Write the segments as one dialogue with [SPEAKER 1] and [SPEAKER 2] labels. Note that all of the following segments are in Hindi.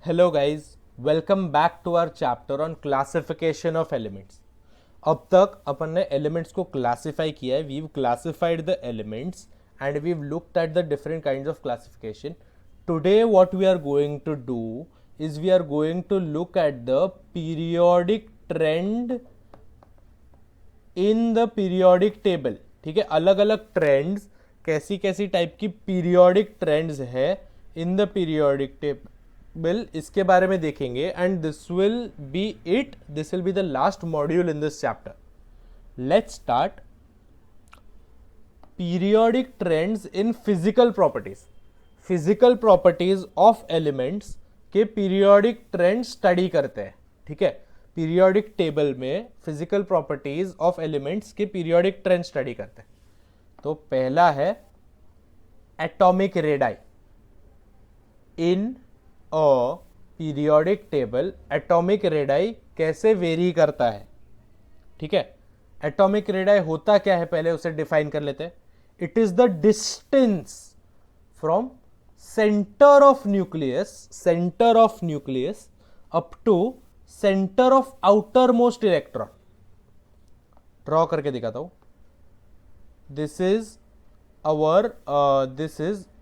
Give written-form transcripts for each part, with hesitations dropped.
[SPEAKER 1] Hello guys, welcome back to our chapter on classification of elements. अब तक अपन ने एलिमेंट्स को क्लासिफाई किया है। We've classified the elements and we've looked at the different kinds of classification. Today what we are going to do is we are going to look at the periodic trend in the periodic table. ठीक है, अलग अलग ट्रेंड्स, कैसी कैसी टाइप की पीरियोडिक ट्रेंड्स है इन द पीरियोडिक टेबल, इसके बारे में देखेंगे। And this will be the last module in this chapter. Let's start. Periodic trends in physical properties. Physical properties of elements के पीरियोडिक ट्रेंड स्टडी करते हैं। ठीक है, पीरियोडिक टेबल में फिजिकल प्रॉपर्टीज ऑफ एलिमेंट्स के पीरियोडिक ट्रेंड स्टडी करते हैं। तो पहला है atomic radii in a periodic table. Atomic radii कैसे वेरी करता है? ठीक है, एटॉमिक रेडाई होता क्या है, पहले उसे डिफाइन कर लेते हैं। It is the distance from centre of nucleus up to centre of outer most electron. Draw करके दिखाता हूं। दिस इज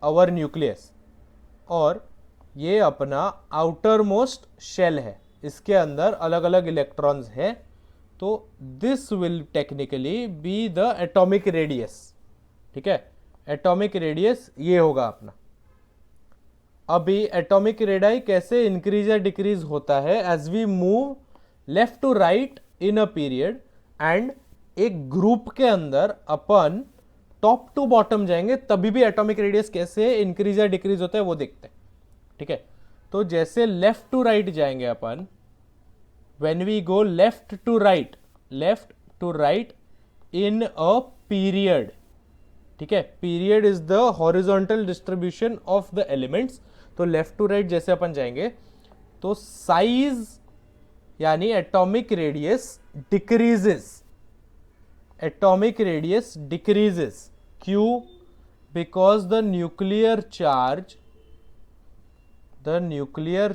[SPEAKER 1] अवर न्यूक्लियस और ये अपना आउटर मोस्ट शेल है। इसके अंदर अलग अलग इलेक्ट्रॉन्स हैं। तो this will technically be the atomic radius. ठीक है, एटॉमिक रेडियस ये होगा अपना। अभी एटॉमिक रेडाई कैसे इंक्रीज या डिक्रीज होता है as we move left to right in a period. And एक ग्रुप के अंदर अपन टॉप टू बॉटम जाएंगे, तभी भी एटॉमिक रेडियस कैसे इंक्रीज या डिक्रीज होता है वो देखते हैं। ठीक है, तो जैसे लेफ्ट टू राइट जाएंगे अपन, when we go left to right in a period. ठीक है, period is the horizontal distribution of the elements. तो लेफ्ट टू राइट जैसे अपन जाएंगे तो साइज यानी एटॉमिक रेडियस डिक्रीजेस। क्यों? Because the nuclear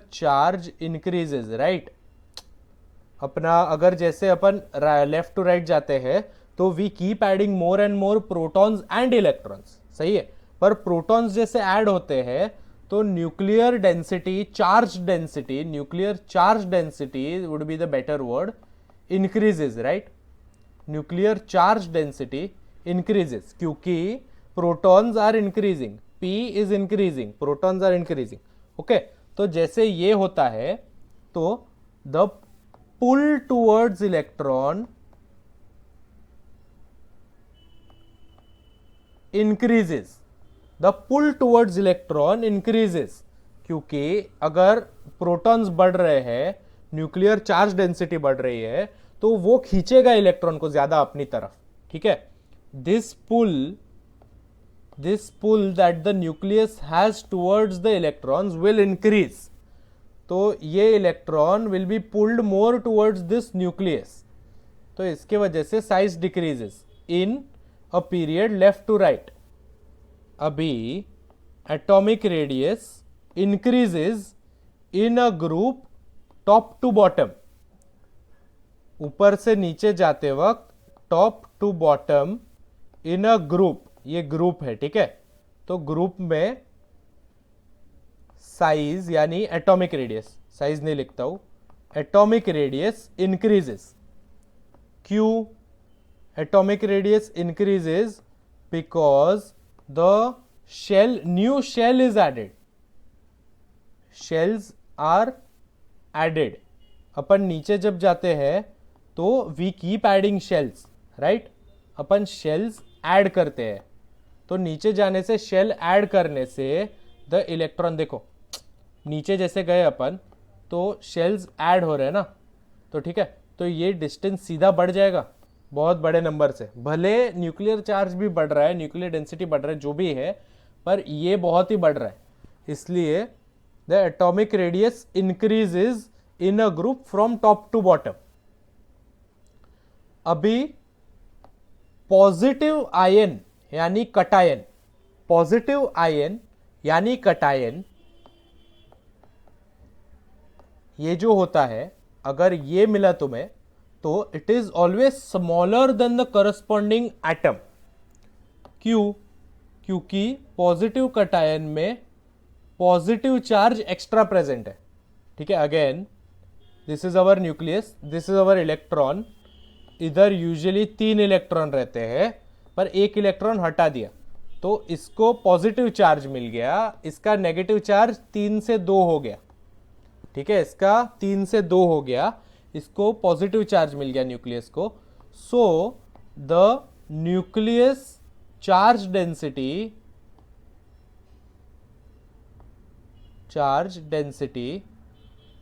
[SPEAKER 1] charge increases, right. अपना अगर जैसे अपन लेफ्ट टू राइट जाते हैं तो we keep adding more and more protons and electrons, सही है। पर प्रोटॉन्स जैसे ऐड होते हैं तो nuclear charge density would be the better word, increases, right. Nuclear charge density increases क्योंकि protons are increasing, P is increasing, protons are increasing. Okay, तो जैसे ये होता है तो the pull towards electron increases. The pull towards electron increases क्योंकि अगर प्रोटॉन्स बढ़ रहे हैं, न्यूक्लियर चार्ज डेंसिटी बढ़ रही है, तो वो खींचेगा इलेक्ट्रॉन को ज्यादा अपनी तरफ। ठीक है, this pull that the nucleus has towards the electrons will increase. तो ये electron will be pulled more towards this nucleus. तो इसके वजह से size decreases in a period left to right. अभी atomic radius increases in a group top to bottom. ऊपर से नीचे जाते वक्त top to bottom in a group, ये ग्रुप है। ठीक है, तो ग्रुप में साइज यानी एटॉमिक रेडियस, साइज नहीं लिखता हूं, एटॉमिक रेडियस इंक्रीजेस। क्यों atomic radius increases? Because the new shell is added, shells are added. अपन नीचे जब जाते हैं तो we keep adding shells, right. अपन शेल्स ऐड करते हैं, तो नीचे जाने से, शेल ऐड करने से द इलेक्ट्रॉन, देखो नीचे जैसे गए अपन तो शेल्स ऐड हो रहे हैं ना, तो ठीक है, तो ये डिस्टेंस सीधा बढ़ जाएगा बहुत बड़े नंबर से। भले न्यूक्लियर चार्ज भी बढ़ रहा है, न्यूक्लियर डेंसिटी बढ़ रहा है, जो भी है, पर ये बहुत ही बढ़ रहा है। इसलिए the atomic radius increases in a group from top to bottom. अभी पॉजिटिव आयन यानी कटायन ये जो होता है, अगर ये मिला तुम्हें, तो it is always smaller than the corresponding atom. क्यों? क्योंकि पॉजिटिव कटायन में पॉजिटिव चार्ज एक्स्ट्रा प्रेजेंट है। ठीक है, again this is our nucleus, this is our electron. इधर यूजुअली 3 इलेक्ट्रॉन रहते हैं, पर 1 इलेक्ट्रॉन हटा दिया तो इसको पॉजिटिव चार्ज मिल गया, इसका नेगेटिव चार्ज 3 से 2 हो गया। ठीक है, इसका 3 से 2 हो गया, इसको पॉजिटिव चार्ज मिल गया न्यूक्लियस को। So the nucleus charge density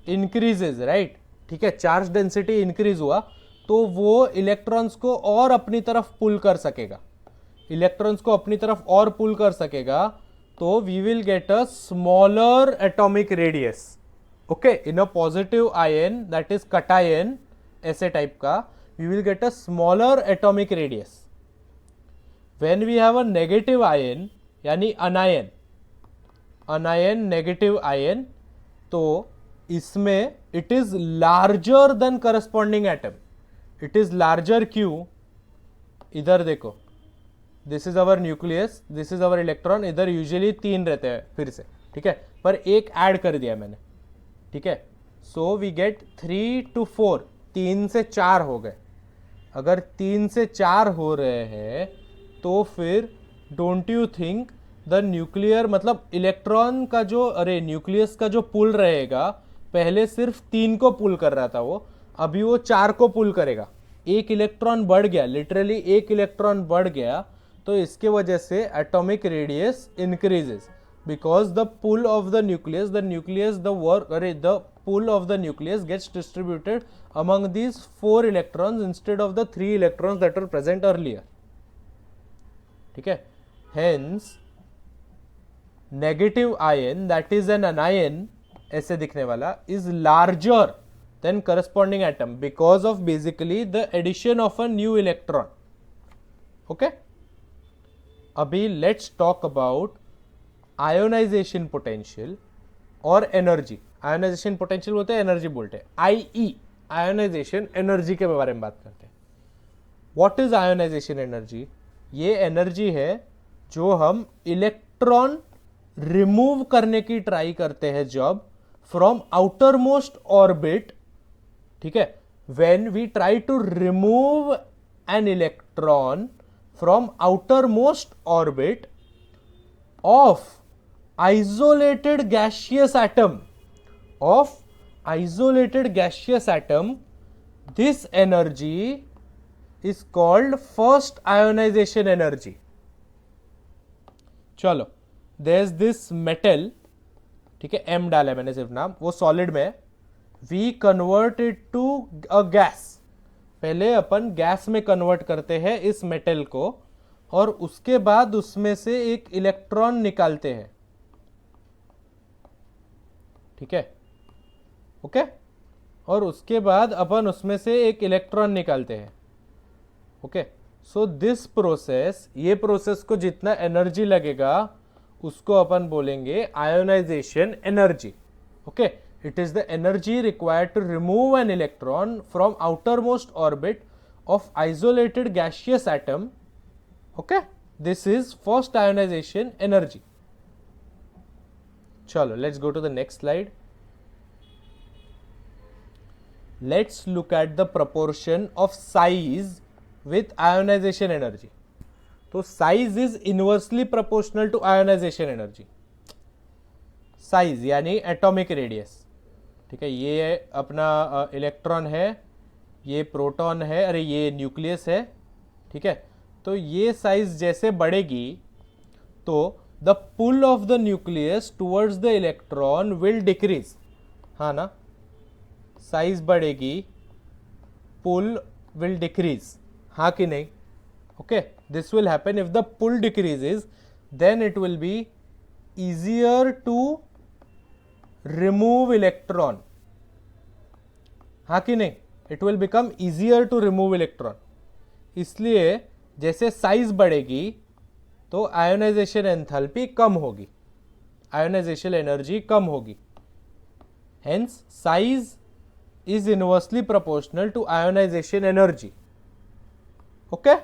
[SPEAKER 1] increases, right. ठीक है, चार्ज डेंसिटी इंक्रीज हुआ तो वो इलेक्ट्रॉन्स को और अपनी तरफ पुल कर सकेगा, इलेक्ट्रॉन्स को अपनी तरफ और पुल कर सकेगा, तो we will get a smaller atomic radius. Okay, in a positive ion that is cation ऐसे टाइप का, we will get a smaller atomic radius. When we have a negative ion, यानी अनायन नेगेटिव आयन, तो इसमें it is larger than corresponding atom. It is larger क्यों? इधर देखो, this is our nucleus, this is our electron, इधर यूजुअली 3 रहते हैं फिर से। ठीक है, पर एक ऐड कर दिया मैंने। ठीक है, सो वी गेट 3 to 4, 3 से 4 हो गए। अगर 3 से 4 हो रहे हैं तो फिर don't you think the nuclear, मतलब इलेक्ट्रॉन का जो, अरे न्यूक्लियस का जो पुल रहेगा, पहले सिर्फ 3 को पुल कर रहा था वो, अभी वो 4 को पुल करेगा। 1 इलेक्ट्रॉन बढ़ गया, लिटरली 1 इलेक्ट्रॉन बढ़ गया, तो इसके वजह से atomic radius increases, because the pull of the nucleus the pull of the nucleus gets distributed among these 4 electrons instead of the 3 electrons that were present earlier. ठीक है, hence negative ion, that is an anion ऐसे दिखने वाला, is larger than corresponding atom because of basically the addition of a new electron. Okay, अभी let's talk about ionization potential और एनर्जी। आयोनाइजेशन पोटेंशियल बोलते हैं, एनर्जी बोलते हैं, आईई आयोनाइजेशन एनर्जी के बारे में बात करते हैं। What is ionization energy? ये एनर्जी है जो हम इलेक्ट्रॉन रिमूव करने की ट्राई करते हैं जब फ्रॉम आउटर मोस्ट ऑर्बिट। ठीक है, when we try to remove an electron from outer most orbit of isolated gaseous atom, this energy is called first ionization energy. चलो, there's this metal, ठीक है, M डाला है मैंने सिर्फ नाम, वो सॉलिड में है, we convert it to a gas। पहले अपन गैस में कन्वर्ट करते हैं इस मेटल को, और उसके बाद उसमें से एक इलेक्ट्रॉन निकालते हैं। ठीक है, ओके, और उसके बाद अपन उसमें से एक इलेक्ट्रॉन निकालते हैं। ओके, सो दिस प्रोसेस, ये प्रोसेस को जितना एनर्जी लगेगा उसको अपन बोलेंगे ionization energy. Okay, it is the energy required to remove an electron from outer most orbit of isolated gaseous atom. Okay, this is first ionization energy. Chalo, let's go to the next slide. Let's look at the proportion of size with ionization energy. तो size is inversely proportional to ionization energy. Size यानी atomic radius. ठीक है, ये अपना इलेक्ट्रॉन है, ये प्रोटॉन है, अरे ये न्यूक्लियस है। ठीक है, तो ये साइज जैसे बढ़ेगी तो the pull of the nucleus towards the electron will decrease. हाँ ना, साइज बढ़ेगी, पुल विल डिक्रीज, हाँ कि नहीं? Okay, this will happen if the pull decreases, then it will be easier to remove electron, हाँ कि नहीं? It will become easier to remove electron. इसलिए जैसे साइज बढ़ेगी तो आयोनाइजेशन एंथैल्पी कम होगी, आयोनाइजेशन एनर्जी कम होगी। hence size is inversely proportional to ionization energy. Okay,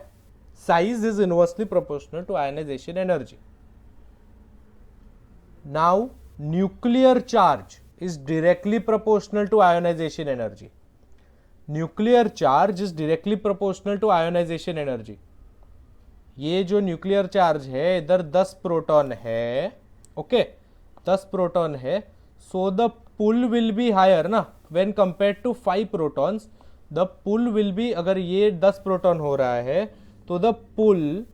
[SPEAKER 1] size is inversely proportional to ionization energy. Now nuclear charge is directly proportional to ionization energy. Nuclear charge is directly proportional to ionization energy. ये जो न्यूक्लियर चार्ज है इधर 10 प्रोटॉन है, ओके 10 प्रोटॉन है, so the pull will be higher ना when compare to 5 protons. The pull will be, अगर ये 10 प्रोटॉन हो रहा है तो द पुल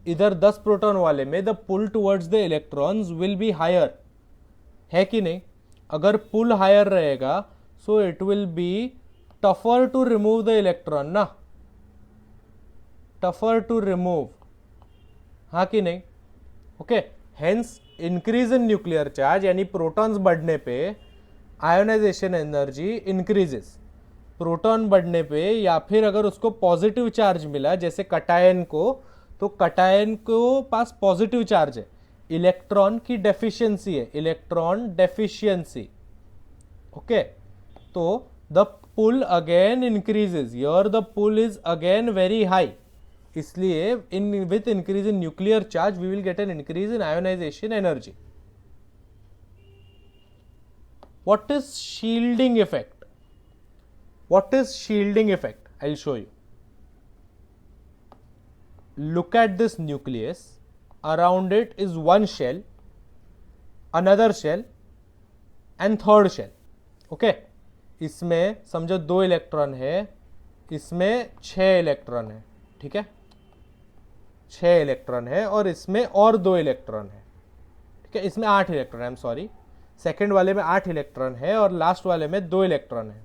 [SPEAKER 1] इधर 10 प्रोटॉन वाले में the pull towards the electrons will be higher, है कि नहीं. अगर पुल हायर रहेगा so it will be tougher to remove the electron ना, टफर टू रिमूव, हाँ कि नहीं. Okay, hence increase in nuclear charge यानी प्रोटॉन्स बढ़ने पे आयोनाइजेशन एनर्जी इंक्रीजेस. प्रोटॉन बढ़ने पे या फिर अगर उसको पॉजिटिव चार्ज मिला जैसे कटायन को, तो कटायन को पास पॉजिटिव चार्ज है, इलेक्ट्रॉन की डेफिशिएंसी है, इलेक्ट्रॉन डेफिशिएंसी. ओके, तो the pull again increases, here the pull is again very high. इसलिए in with increase in nuclear charge we will get an increase in ionization energy. What is shielding effect? What is shielding effect? I will show you. Look at this nucleus. Around it is one shell, another shell and third shell. Okay, इसमें समझो 2 इलेक्ट्रॉन है, इसमें 6 इलेक्ट्रॉन है, ठीक है 6 इलेक्ट्रॉन है, और इसमें और 2 इलेक्ट्रॉन है, ठीक है इसमें 8 इलेक्ट्रॉन है. आई एम सॉरी, सेकेंड वाले में 8 इलेक्ट्रॉन है और लास्ट वाले में 2 इलेक्ट्रॉन है.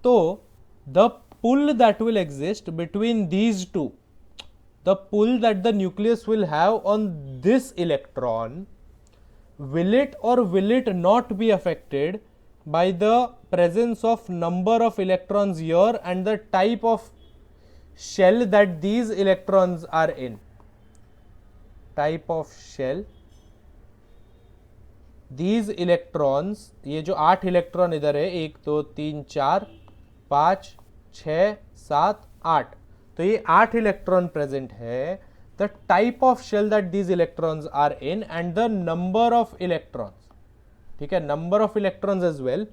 [SPEAKER 1] तो the pull that will exist between these two, the pull that the nucleus will have on this electron, will it or will it not be affected by the presence of number of electrons here and the type of shell that these electrons are in? Type of shell, these electrons, ये जो 8 इलेक्ट्रॉन इधर है 1 2 3 4 5 6 7 8, तो ये 8 इलेक्ट्रॉन प्रेजेंट है. The type of shell that these electrons are in and the number of electrons, ठीक है number of electrons as well.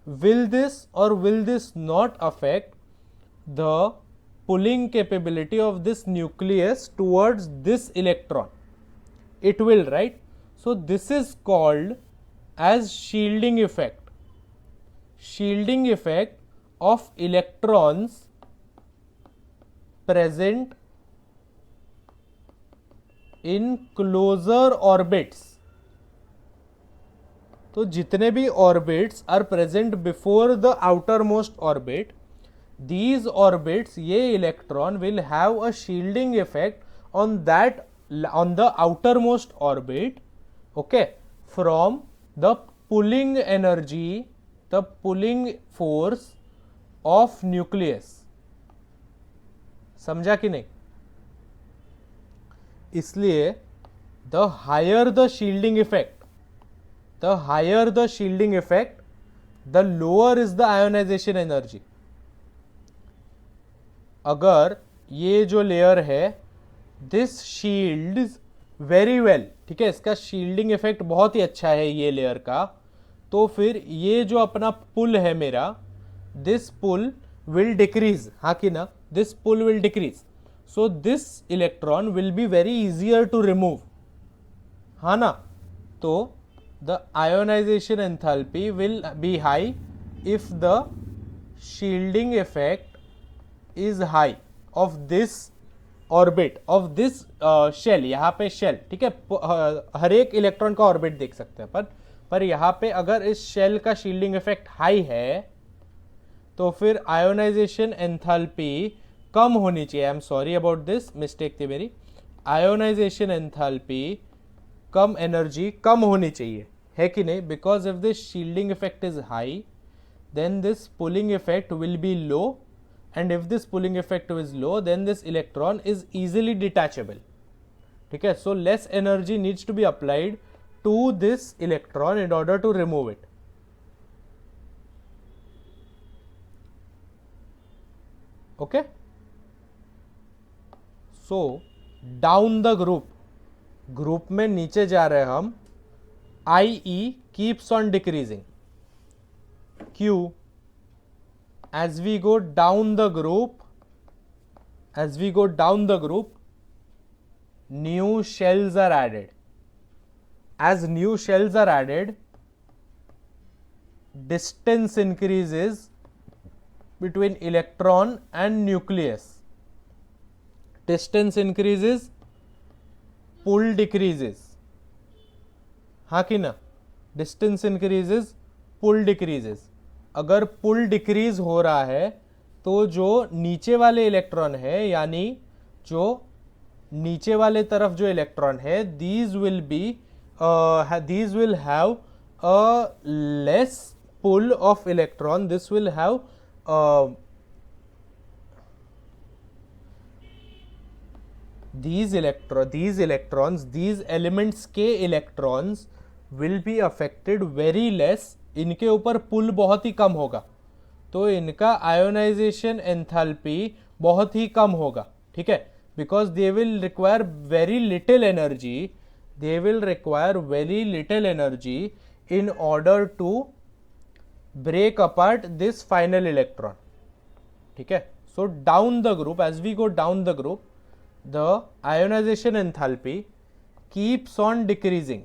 [SPEAKER 1] Will this और will this not affect the pulling capability of this nucleus towards this electron? It will, right. So this is called as shielding effect. Shielding effect of electrons present in closer orbits. तो जितने भी orbits are present before the outermost orbit, these orbits, ये electron will have a shielding effect on that, on the outermost orbit, okay, from the pulling energy, the pulling force of nucleus. समझा कि नहीं? इसलिए the higher the shielding effect, the higher the shielding effect, the lower is the ionization energy. अगर ये जो लेयर है दिस शील्ड्स वेरी वेल, ठीक है इसका शील्डिंग इफेक्ट बहुत ही अच्छा है ये लेयर का, तो फिर ये जो अपना पुल है मेरा, दिस पुल will decrease, हाँ कि ना, this pull will decrease, so this electron will be very easier to remove, हाँ ना. तो the ionization enthalpy will be high if the shielding effect is high of this orbit, of this shell. यहाँ पे shell, ठीक है हर एक इलेक्ट्रॉन का ऑर्बिट देख सकते हैं पर यहाँ पे अगर इस शेल का शील्डिंग इफेक्ट हाई है तो फिर आयोनाइजेशन एंथैल्पी कम होनी चाहिए. I am sorry about this, mistake थी मेरी. आयोनाइजेशन एंथैल्पी कम, एनर्जी कम होनी चाहिए, है कि नहीं? Because if this shielding effect is high then this pulling effect will be low, and if this pulling effect is low then this electron is easily detachable. ठीक है, so less energy needs to be applied to this electron in order to remove it. Okay, so down the group में नीचे जा रहे हैं हम, I E keeps on decreasing, क्यू as we go down the group, new shells are added. As new shells are added, distance increases between electron and nucleus. Distance increases, pull decreases. हाँ कि ना, distance increases, pull decreases. अगर पुल डिक्रीज हो रहा है तो जो नीचे वाले इलेक्ट्रॉन है, यानी जो नीचे वाले तरफ जो इलेक्ट्रॉन है, these will have a less pull of electron. This will have these elements के electrons will be affected very less. इनके ऊपर पुल बहुत ही कम होगा, तो इनका आयोनाइजेशन एंथैल्पी बहुत ही कम होगा, ठीक है, because they will require very little energy in order to break apart this final electron, ठीक है. So down the group, as we go down the group, the ionisation enthalpy keeps on decreasing.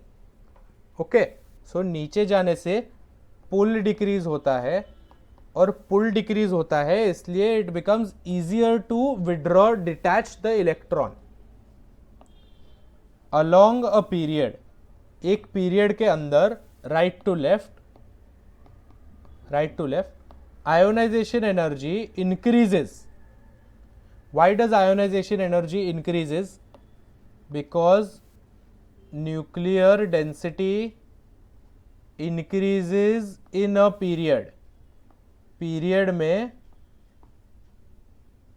[SPEAKER 1] Okay, so नीचे जाने से पुल डिक्रीज होता है, और पुल डिक्रीज होता है इसलिए it becomes easier to withdraw detach the electron along a period. एक पीरियड के अंदर right to left ionization energy increases. Why does ionization energy increases? Because nuclear density increases in a period में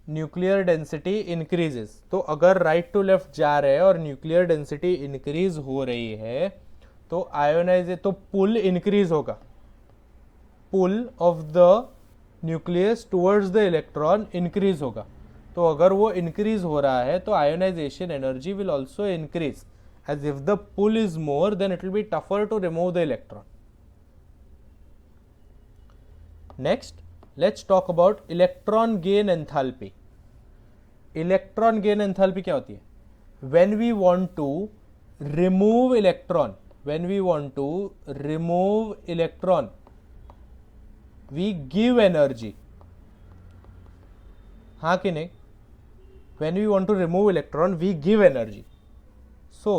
[SPEAKER 1] न्यूक्लियर डेंसिटी इंक्रीजेस. तो अगर राइट टू लेफ्ट जा रहे हैं और न्यूक्लियर डेंसिटी इंक्रीज हो रही है तो तो पुल इंक्रीज होगा, pull of the nucleus towards the electron increase होगा. तो अगर वो इंक्रीज हो रहा है तो ionisation energy will also increase. As if the pull is more, then it will be tougher to remove the electron. Next, let's talk about electron gain enthalpy. Electron gain enthalpy क्या होती है? When we want to remove electron, we give energy. हाँ कि नहीं? When we want to remove electron, we give energy. So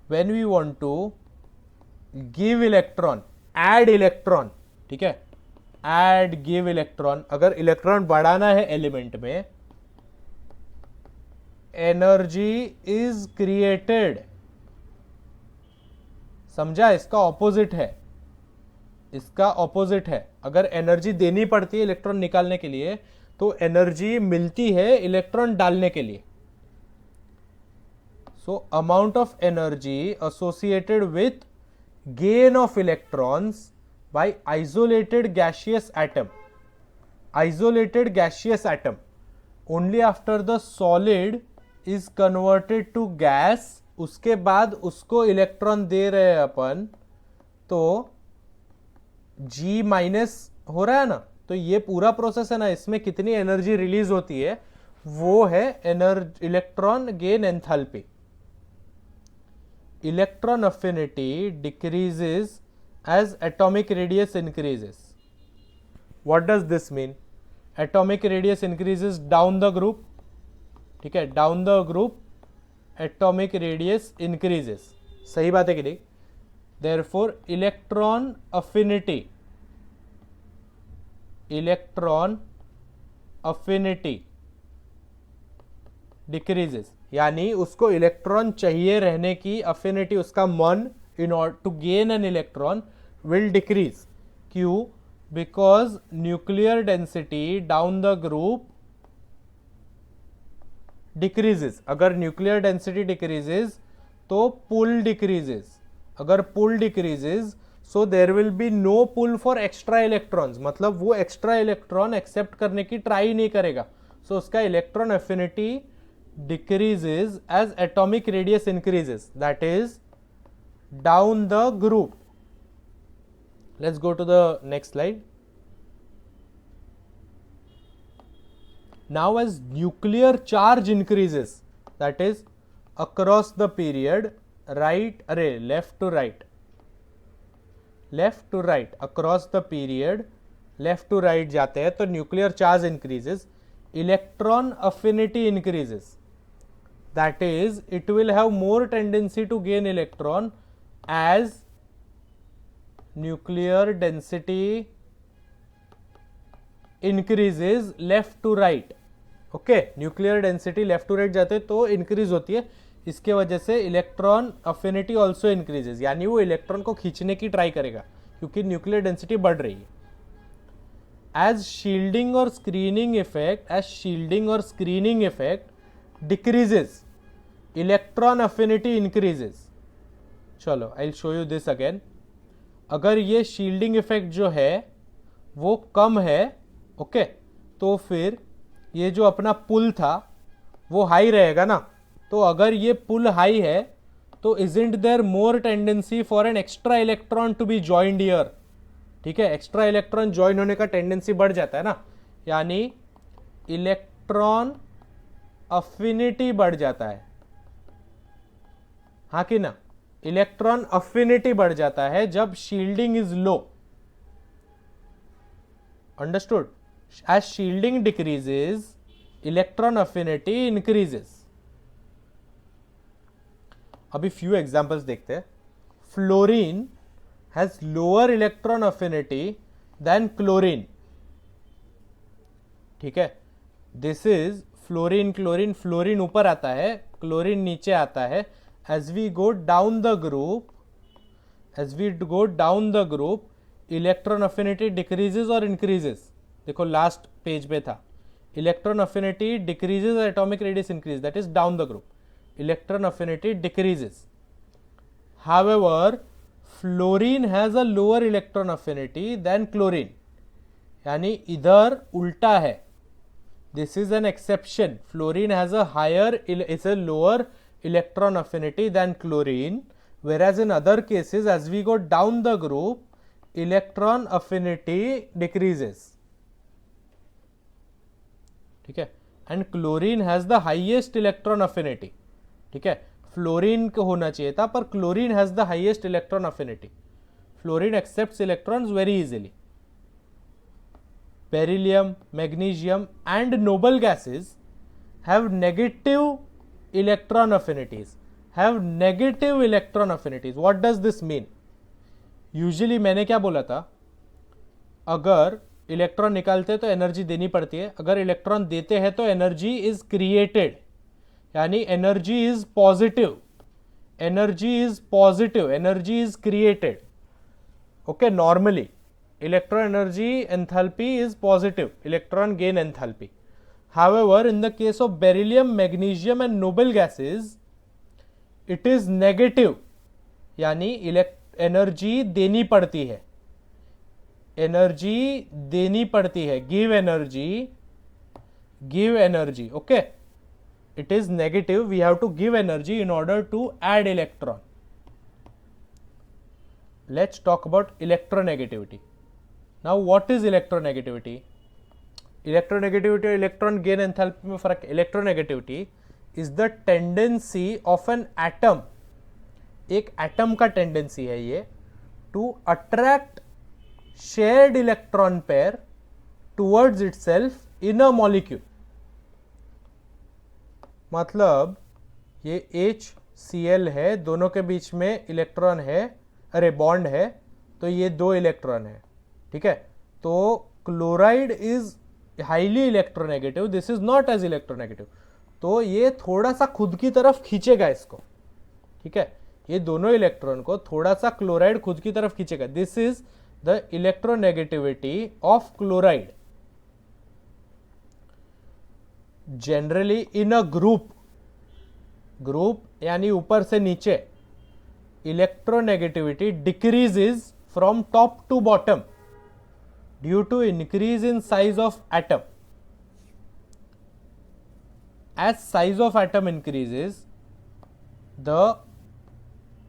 [SPEAKER 1] when we want to give electron, add electron, ठीक है, give electron, अगर इलेक्ट्रॉन बढ़ाना है एलिमेंट में, एनर्जी इज क्रिएटेड. समझा? इसका ऑपोजिट है. अगर एनर्जी देनी पड़ती है इलेक्ट्रॉन निकालने के लिए तो एनर्जी मिलती है इलेक्ट्रॉन डालने के लिए. So amount of energy associated with gain of electrons by isolated gaseous atom. Only after the solid is converted to gas, उसके बाद उसको इलेक्ट्रॉन दे रहे हैं अपन, तो G माइनस हो रहा है ना. तो ये पूरा प्रोसेस है ना, इसमें कितनी एनर्जी रिलीज होती है वो है electron gain enthalpy. Electron affinity decreases as atomic radius increases. What does this mean? Atomic radius increases down the group, ठीक है, down the group atomic radius increases. सही बात है कि नहीं? Therefore electron affinity decreases. यानी उसको इलेक्ट्रॉन चाहिए रहने की अफिनिटी, उसका मन in order to gain an electron will decrease. क्यों? Because nuclear density down the group decreases. अगर न्यूक्लियर डेंसिटी डिक्रीजेस तो पुल डिक्रीजेस. अगर pull decreases so there will be no pull for extra electrons. मतलब वो एक्स्ट्रा इलेक्ट्रॉन एक्सेप्ट करने की ट्राई नहीं करेगा, सो उसका electron affinity decreases as atomic radius increases, that is down the group. Let's go to the next slide. Now as nuclear charge increases, that is across the period, left to right across the period, left to right जाते हैं तो nuclear charge increases, electron affinity increases, that is it will have more tendency to gain electron as nuclear density increases left to right. ओके, nuclear density left to right जाते तो इंक्रीज होती है, इसके वजह से इलेक्ट्रॉन अफिनिटी ऑल्सो इंक्रीजेज, यानी वो इलेक्ट्रॉन को खींचने की ट्राई करेगा क्योंकि न्यूक्लियर डेंसिटी बढ़ रही है. एज शील्डिंग और screening effect decreases, electron affinity increases. चलो I will show you this again. अगर ये शील्डिंग इफेक्ट जो है वो कम है, ओके, तो फिर ये जो अपना पुल था वो हाई रहेगा ना. तो अगर ये पुल हाई है तो isn't there more tendency for an extra electron to be joined here. ठीक है, एक्स्ट्रा इलेक्ट्रॉन ज्वाइन होने का टेंडेंसी बढ़ जाता है ना, यानी इलेक्ट्रॉन अफिनिटी बढ़ जाता है. हाँ कि ना, इलेक्ट्रॉन अफिनिटी बढ़ जाता है जब shielding is low. Understood? As shielding decreases, electron affinity increases. अभी few examples देखते हैं. Fluorine has lower electron affinity than chlorine. ठीक है, this is fluorine, chlorine. Fluorine ऊपर आता है, chlorine नीचे आता है. As we go down the group, electron affinity decreases or increases? देखो लास्ट पेज पे था, electron affinity decreases, atomic radius increase, that is down the group. Electron affinity decreases. However fluorine has a lower electron affinity than chlorine, यानी इधर उल्टा है. This is an exception. Fluorine has a lower electron affinity than chlorine, whereas in other cases as we go down the group electron affinity decreases. ठीक है, and chlorine has the highest electron affinity. ठीक है, फ्लोरीन को होना चाहिए था पर chlorine has the highest electron affinity. Fluorine accepts electrons very easily. Beryllium, magnesium and noble gases have negative electron अफिनिटीज. What does this mean? Usually मैंने क्या बोला था, अगर इलेक्ट्रॉन निकालते हैं तो एनर्जी देनी पड़ती है, अगर इलेक्ट्रॉन देते हैं तो एनर्जी इज क्रिएटेड, यानी energy is positive, energy is created. Okay, normally electron energy enthalpy is positive, electron gain enthalpy. However in the case of beryllium, magnesium and noble gases it is negative, यानी एनर्जी देनी पड़ती है, give energy. Okay, it is negative, we have to give energy in order to add electron. Let's talk about electronegativity. Now what is electronegativity? Electronegativity और इलेक्ट्रॉन गेन एंथैल्पी में फर्क. Electronegativity is the tendency of an atom, एक एटम का टेंडेंसी है ये, to attract shared electron pair towards itself in a molecule. मतलब ये HCl है, दोनों के बीच में इलेक्ट्रॉन है, बॉन्ड है, तो ये 2 इलेक्ट्रॉन है. ठीक है, तो chloride is highly electronegative, this is not as electronegative. तो ये थोड़ा सा खुद की तरफ खींचेगा इसको. ठीक है, ये दोनों इलेक्ट्रॉन को थोड़ा सा क्लोराइड खुद की तरफ खींचेगा. This is the electronegativity of chloride. Generally in a group यानी ऊपर से नीचे, electronegativity decreases from top to bottom due to increase in size of atom. as size of atom increases, the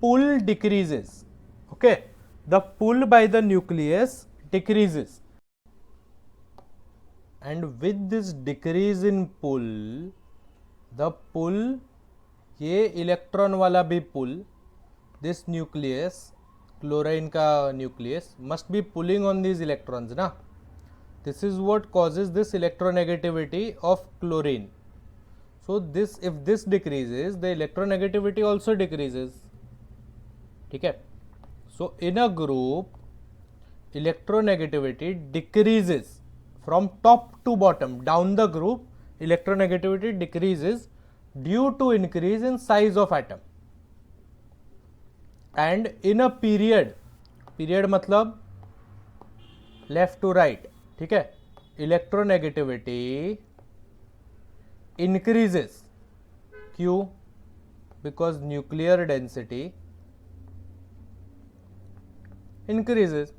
[SPEAKER 1] pull decreases. Okay, the pull by the nucleus decreases, and with this decrease in pull, the pull, ये इलेक्ट्रॉन वाला भी pull, this nucleus, chlorine का nucleus must be pulling on these electrons ना. This is what causes this electronegativity of chlorine. So this, if this decreases, the electronegativity also decreases. ठीक है. So in a group, electronegativity decreases from top to bottom. Down the group, electronegativity decreases due to increase in size of atom. And in a period, period मतलब left to right, ठीक है, electronegativity increases. क्यों? Because nuclear density increases.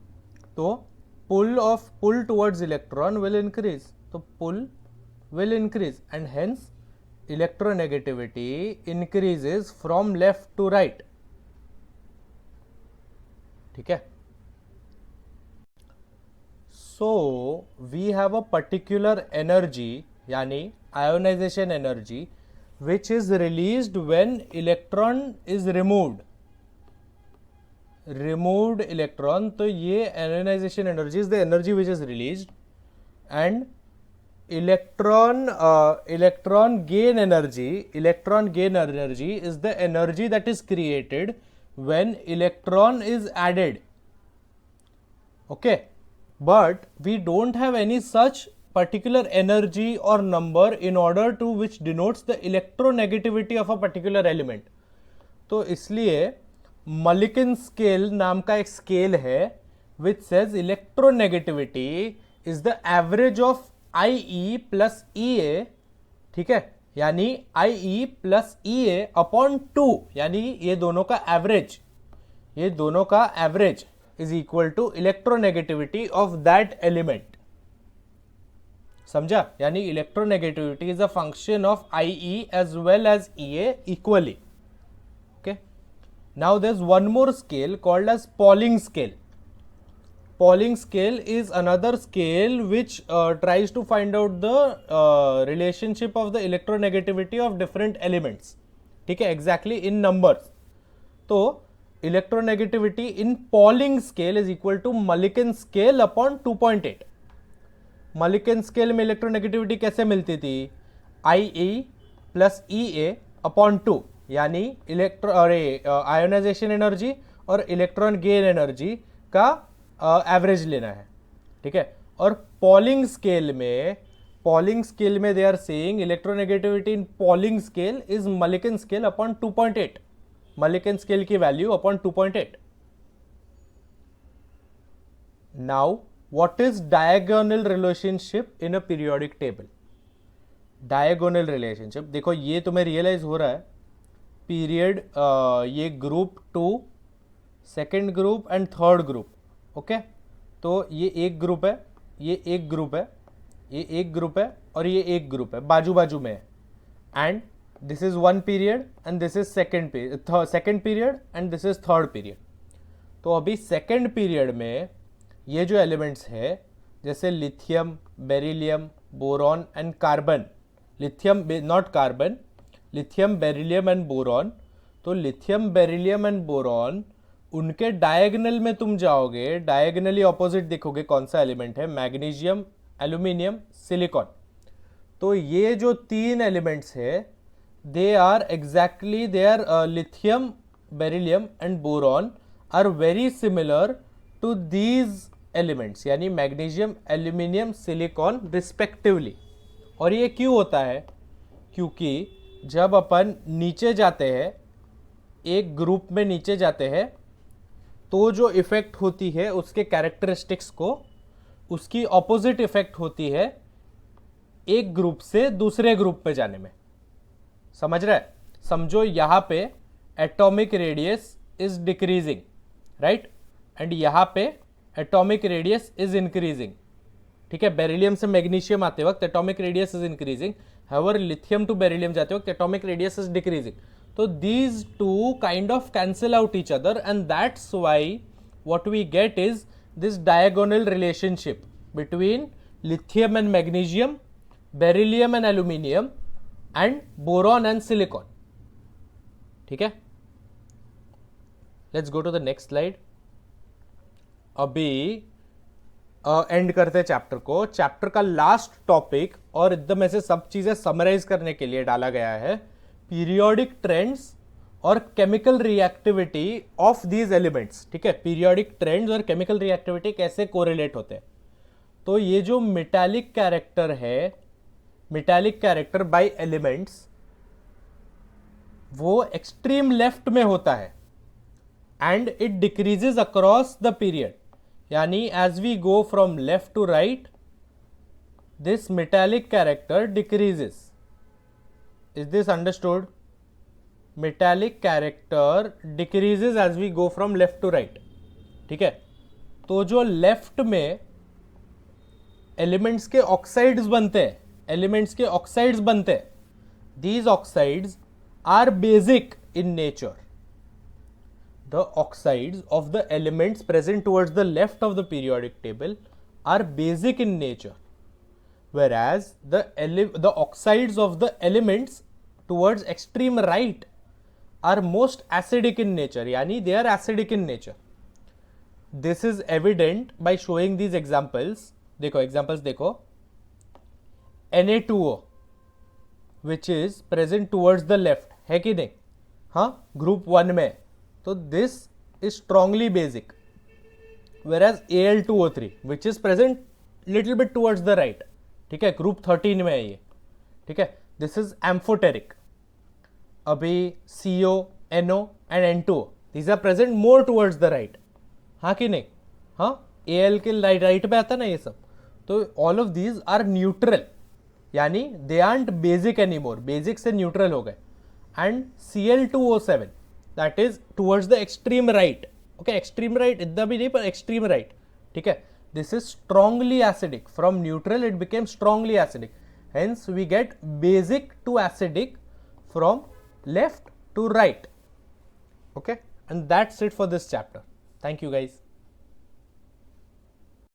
[SPEAKER 1] तो pull towards electron will increase. So pull will increase, and hence electronegativity increases from left to right. ठीक है. So we have a particular energy, यानी ionization energy, which is released when electron is removed. Removed electron, तो ये ionization energy is the energy which is released, and electron gain energy is the energy that is created when electron is added. Okay, but we don't have any such particular energy or number in order to which denotes the electronegativity of a particular element. तो इसलिए Mulliken scale नाम का एक scale है which says electronegativity is the average of IE plus EA. ठीक है, यानी IE plus EA upon 2, यानी ये दोनों का average is equal to electronegativity of that element. समझा? यानी electronegativity is a function of IE as well as EA equally. Okay. Now there's one more scale called as Pauling scale. Pauling scale is another scale which tries to find out the relationship of the electronegativity of different elements. ठीक है, exactly in numbers. तो electronegativity in Pauling scale is equal to Mulliken scale upon 2.8. Mulliken scale में electronegativity कैसे मिलती थी? IE plus EA upon 2, यानी आयोनाइजेशन एनर्जी और इलेक्ट्रॉन गेन एनर्जी का एवरेज लेना है. ठीक है, और पॉलिंग स्केल में they are saying electronegativity in Pauling scale is Mulliken scale upon 2.8. Mulliken scale की value upon 2.8. Now what is diagonal relationship in a periodic table? Diagonal relationship देखो, ये तुम्हें रियलाइज हो रहा है. पीरियड, ये group 2, second group and third group. Okay, तो ये एक ग्रुप है, ये एक ग्रुप है, ये एक ग्रुप है और ये एक ग्रुप है, बाजू बाजू में है. And this is one period and this is second period and this is third period. तो अभी सेकेंड पीरियड में ये जो एलिमेंट्स है जैसे lithium, beryllium, boron and carbon, lithium not carbon, lithium, beryllium and boron. तो लिथियम, बेरिलियम एंड बोरॉन, उनके डायगोनल में तुम जाओगे, डायगोनली ऑपोजिट देखोगे कौन सा एलिमेंट है, मैग्नीशियम, एल्यूमिनियम, सिलिकॉन. तो ये जो तीन एलिमेंट्स है they are exactly, they are lithium, beryllium and boron are very similar to these elements, यानी मैग्नीशियम, एल्यूमिनियम, सिलिकॉन रिस्पेक्टिवली. और ये क्यों होता है? क्योंकि जब अपन नीचे जाते हैं, एक ग्रुप में नीचे जाते हैं, तो जो इफेक्ट होती है उसके कैरेक्टरिस्टिक्स को, उसकी ऑपोजिट इफेक्ट होती है एक ग्रुप से दूसरे ग्रुप पे जाने में. समझ रहा है? समझो यहां पे atomic radius is decreasing, right, and यहां पे एटॉमिक रेडियस इज इंक्रीजिंग. ठीक है, बेरिलियम से मैग्नीशियम आते वक्त atomic radius is increasing, however lithium to beryllium जाते वक्त एटॉमिक रेडियस इज डिक्रीजिंग. तो these two kind of cancel out each other, and that's why what we get is this diagonal relationship between lithium and magnesium, beryllium and aluminium, and boron and silicon. ठीक है, let's go to the next slide. अभी एंड करते हैं चैप्टर को. चैप्टर का लास्ट टॉपिक और एकदम ऐसे सब चीजें समराइज करने के लिए डाला गया है, पीरियोडिक ट्रेंड्स और chemical reactivity of these elements. ठीक है, पीरियोडिक ट्रेंड्स और केमिकल रिएक्टिविटी कैसे कोरिलेट होते हैं. तो ये जो मेटालिक कैरेक्टर है, मेटालिक कैरेक्टर बाय एलिमेंट्स, वो एक्सट्रीम लेफ्ट में होता है and it decreases across the period. यानी as we go from left to right, this metallic character decreases. Is this understood? Metallic character decreases as we go from left to right. ठीक है, तो जो लेफ्ट में एलिमेंट्स के ऑक्साइड्स बनते हैं, एलिमेंट्स के ऑक्साइड्स बनते हैं, these oxides are basic in nature. The oxides of the elements present towards the left of the periodic table are basic in nature, whereas the oxides of the elements towards extreme right are most acidic in nature. Yani they are acidic in nature. This is evident by showing these examples. देखो examples देखो, Na2O which is present towards the left है कि नहीं, हाँ ग्रुप 1 में, तो this is strongly basic, whereas Al2O3 which is present little bit towards the right, ठीक है, ग्रुप 13 में है ये. ठीक है, दिस इज एम्फोटेरिक. अभी CO, NO and N2O these are present more towards the right, हाँ कि नहीं, हाँ Al के राइट पे आता ना ये सब. तो all of these are neutral, यानी they aren't basic any more, basic से न्यूट्रल हो गए. And Cl2O7 that is towards the extreme right. Okay, extreme right इतना भी नहीं पर एक्सट्रीम राइट. ठीक है, this is strongly acidic. From neutral it became strongly acidic, hence we get basic to acidic from left to right. Okay, and that's it for this chapter. Thank you guys.